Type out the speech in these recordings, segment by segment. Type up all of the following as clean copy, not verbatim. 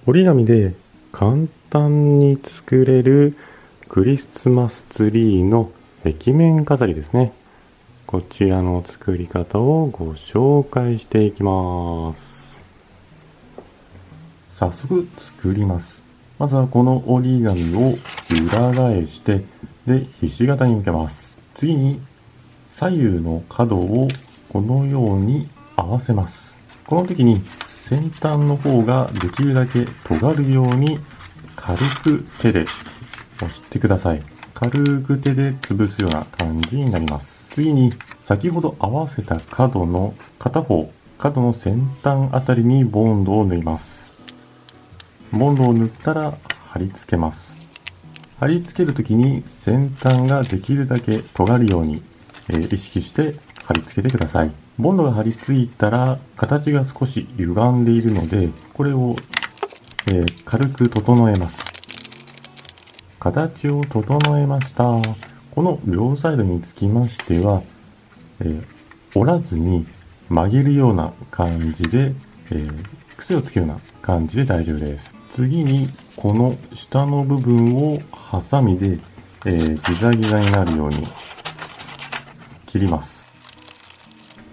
折り紙で簡単に作れるクリスマスツリーの壁面飾りですね。こちらの作り方をご紹介していきます。早速作ります。まずはこの折り紙を裏返して、で、ひし形に向けます。次に左右の角をこのように合わせます。この時に先端の方ができるだけ尖るように軽く手で押してください。軽く手で潰すような感じになります。次に先ほど合わせた角の片方、角の先端あたりにボンドを塗ります。ボンドを塗ったら貼り付けます。貼り付けるときに先端ができるだけ尖るように、意識して貼り付けてください。ボンドが貼り付いたら形が少し歪んでいるので、これを、軽く整えます。形を整えました。この両サイドにつきましては、折らずに曲げるような感じで、癖をつけるような感じで大丈夫です。次にこの下の部分をハサミで、ギザギザになるように切ります。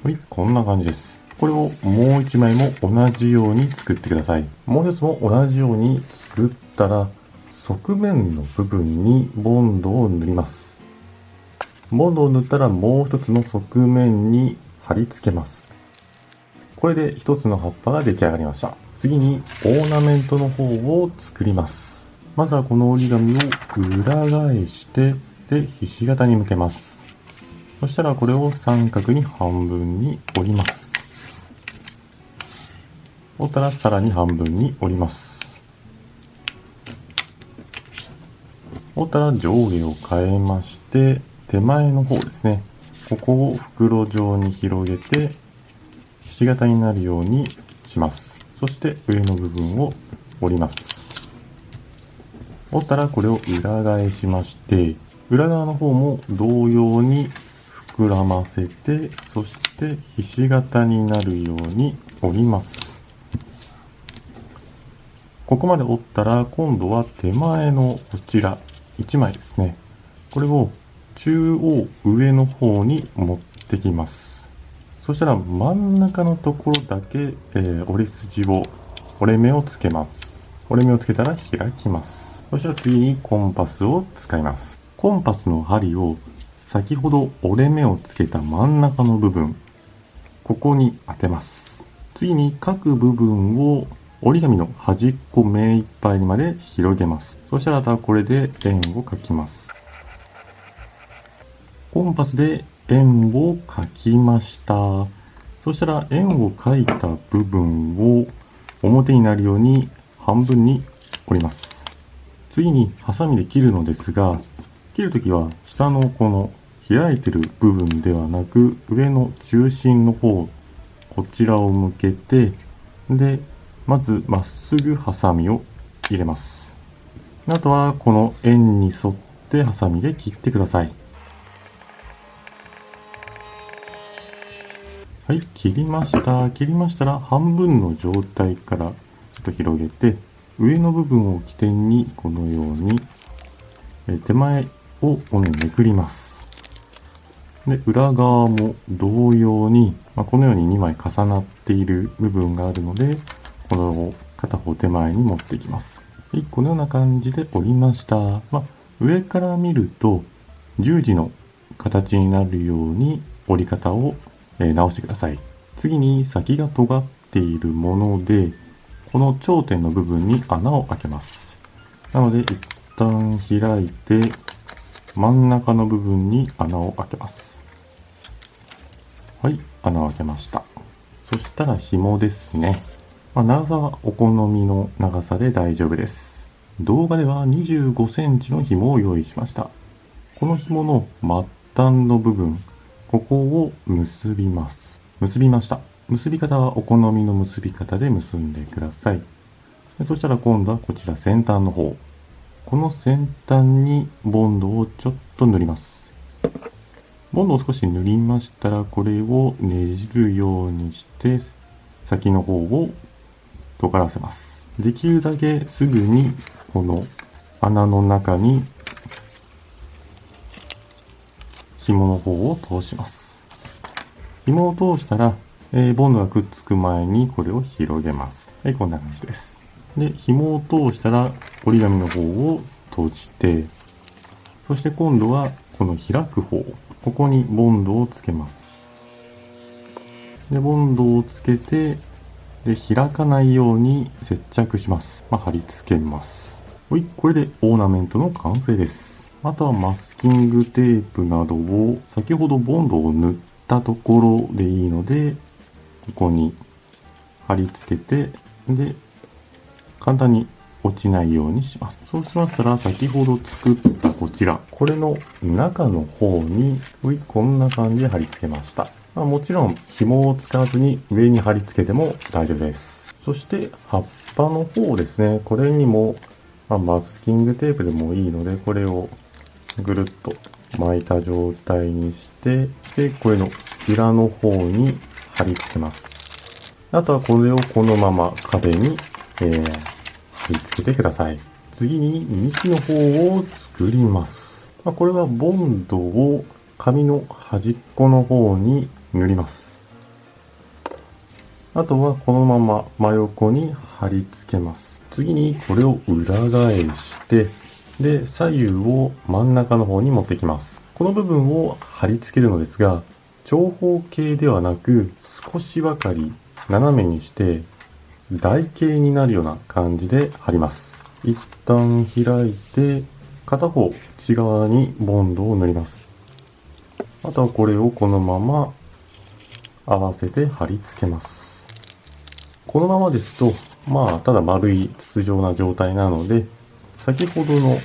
はい、こんな感じです。これをもう一枚も同じように作ってください。もう一つも同じように作ったら、側面の部分にボンドを塗ります。ボンドを塗ったらもう一つの側面に貼り付けます。これで一つの葉っぱが出来上がりました。次にオーナメントの方を作ります。まずはこの折り紙を裏返して、で、ひし形に向けます。そしたらこれを三角に半分に折ります。折ったらさらに半分に折ります。折ったら上下を変えまして、手前の方ですね。ここを袋状に広げて、ひし形になるようにします。そして上の部分を折ります。折ったらこれを裏返しまして、裏側の方も同様に膨らませて、そしてひし形になるように折ります。ここまで折ったら今度は手前のこちら1枚ですね。これを中央上の方に持ってきます。そしたら真ん中のところだけ、折り筋を、折れ目をつけます。折れ目をつけたら開きます。そしたら次にコンパスを使います。コンパスの針を先ほど折れ目をつけた真ん中の部分、ここに当てます。次に各部分を折り紙の端っこ目いっぱいにまで広げます。そしたらこれで円を描きます。コンパスで円を描きました。そしたら円を描いた部分を表になるように半分に折ります。次にハサミで切るのですが、切るときは下のこの開いてる部分ではなく、上の中心の方、こちらを向けて、で、まずまっすぐハサミを入れます。あとはこの円に沿ってハサミで切ってください。はい、切りました。切りましたら半分の状態からちょっと広げて、上の部分を起点にこのように手前をこのようにめくります。で、裏側も同様に、このように2枚重なっている部分があるので、これを片方手前に持っていきます。はい、このような感じで折りました。上から見ると十字の形になるように折り方を直してください。次に先が尖っているもので、この頂点の部分に穴を開けます。なので一旦開いて真ん中の部分に穴を開けます。はい、穴を開けました。そしたら紐ですね。長さはお好みの長さで大丈夫です。動画では25センチの紐を用意しました。この紐の末端の部分、ここを結びます。結びました。結び方はお好みの結び方で結んでください。そしたら今度はこちら先端の方。この先端にボンドをちょっと塗ります。ボンドを少し塗りましたら、これをねじるようにして先の方を尖らせます。できるだけすぐにこの穴の中に紐の方を通します。紐を通したら、ボンドがくっつく前にこれを広げます。はい、こんな感じです。で、紐を通したら折り紙の方を閉じて、そして今度はこの開く方、ここにボンドをつけます。で、ボンドをつけて、で、開かないように接着します。貼り付けます。はい、これでオーナメントの完成です。あとはマスキングテープなどを、先ほどボンドを塗ったところでいいので、ここに貼り付けて、で、簡単に落ちないようにします。そうしましたら、先ほど作ったこちら、これの中の方に、こんな感じで貼り付けました。もちろん紐を使わずに上に貼り付けても大丈夫です。そして葉っぱの方ですね。これにも、マスキングテープでもいいので、これをぐるっと巻いた状態にして、で、これの裏の方に貼り付けます。あとはこれをこのまま壁に、貼り付けてください。次に幹の方を作ります。これはボンドを紙の端っこの方に塗ります。あとはこのまま真横に貼り付けます。次にこれを裏返して、で、左右を真ん中の方に持ってきます。この部分を貼り付けるのですが、長方形ではなく少しばかり斜めにして台形になるような感じで貼ります。一旦開いて、片方内側にボンドを塗ります。あとはこれをこのまま合わせて貼り付けます。このままですと、ただ丸い筒状な状態なので、先ほどの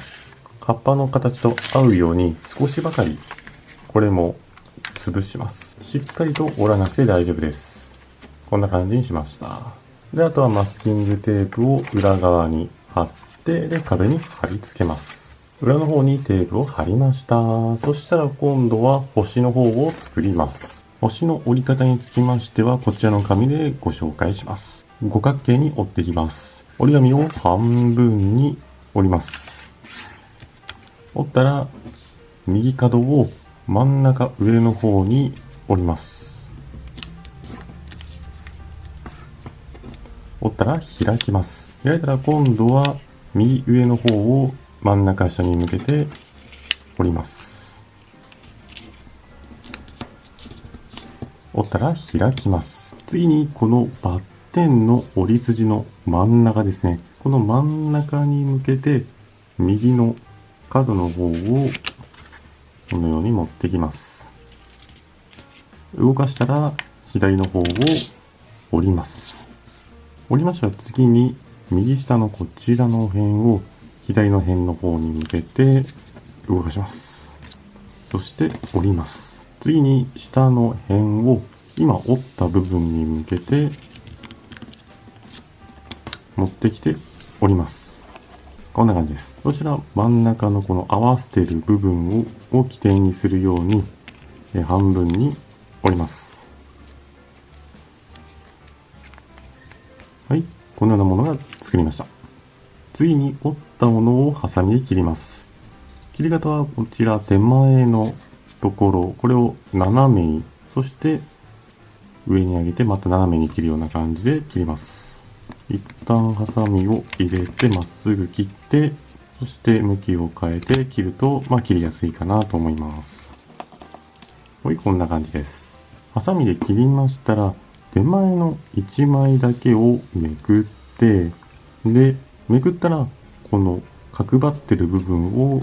葉っぱの形と合うように少しばかりこれも潰します。しっかりと折らなくて大丈夫です。こんな感じにしました。で、あとはマスキングテープを裏側に貼って、で、壁に貼り付けます。裏の方にテープを貼りました。そしたら今度は星の方を作ります。星の折り方につきましては、こちらの紙でご紹介します。五角形に折っていきます。折り紙を半分に折ります。折ったら、右角を真ん中上の方に折ります。折ったら開きます。開いたら今度は右上の方を真ん中下に向けて折ります。折ったら開きます。次にこのバッテンの折り筋の真ん中ですね。この真ん中に向けて右の角の方をこのように持ってきます。動かしたら左の方を折ります。折りましたら次に右下のこちらの辺を左の辺の方に向けて動かします。そして折ります。次に下の辺を今折った部分に向けて持ってきて折ります。こんな感じです。そしたら真ん中のこの合わせている部分を起点にするように半分に折ります。はい、このようなものが作りました。次に折ったものをハサミで切ります。切り方はこちら手前のところ、これを斜めに、そして上に上げてまた斜めに切るような感じで切ります。一旦ハサミを入れてまっすぐ切って、そして向きを変えて切ると、切りやすいかなと思います。はい、こんな感じです。ハサミで切りましたら、手前の1枚だけをめくって、で、めくったら、この角張ってる部分を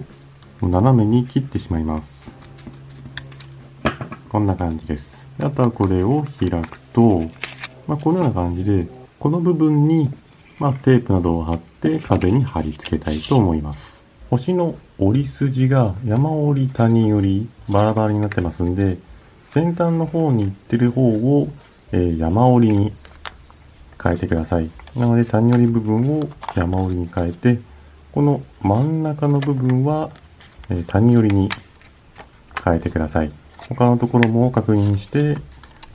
斜めに切ってしまいます。こんな感じです。あとはこれを開くと、このような感じで、この部分に、テープなどを貼って壁に貼り付けたいと思います。星の折り筋が山折り谷折りバラバラになってますんで、先端の方に行ってる方を、山折りに変えてください。なので谷折り部分を山折りに変えて、この真ん中の部分は、谷折りに変えてください。他のところも確認して、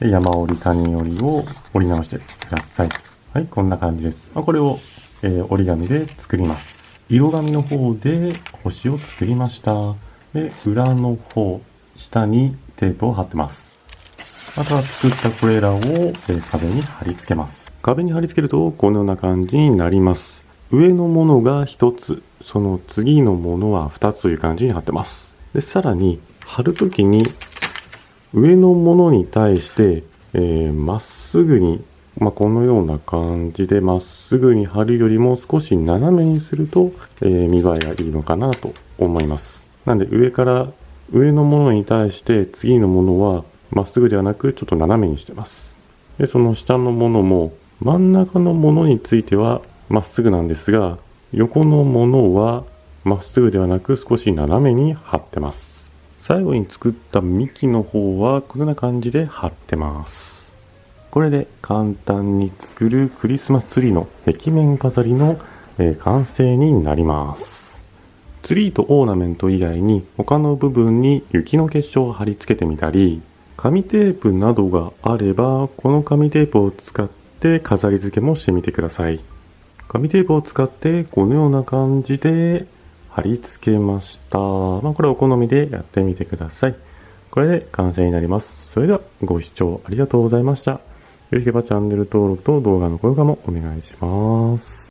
山折り、谷折りを折り直してください。はい、こんな感じです。これを折り紙で作ります。色紙の方で星を作りました。で、裏の方、下にテープを貼ってます。あとは作ったこれらを、壁に貼り付けます。壁に貼り付けるとこのような感じになります。上のものが1つ、その次のものは2つという感じに貼ってます。で、さらに貼るときに上のものに対して、まっすぐに、このような感じでまっすぐに貼るよりも少し斜めにすると、見栄えがいいのかなと思います。なんで上のものに対して次のものはまっすぐではなくちょっと斜めにしてます。で、その下のものも真ん中のものについてはまっすぐなんですが、横のものはまっすぐではなく少し斜めに貼ってます。最後に作った幹の方はこのような感じで貼ってます。これで簡単に作るクリスマスツリーの壁面飾りの、完成になります。ツリーとオーナメント以外に他の部分に雪の結晶を貼り付けてみたり、紙テープなどがあればこの紙テープを使って飾り付けもしてみてください。紙テープを使ってこのような感じで貼り付けました。これはお好みでやってみてください。これで完成になります。それではご視聴ありがとうございました。よろしければチャンネル登録と動画の高評価もお願いします。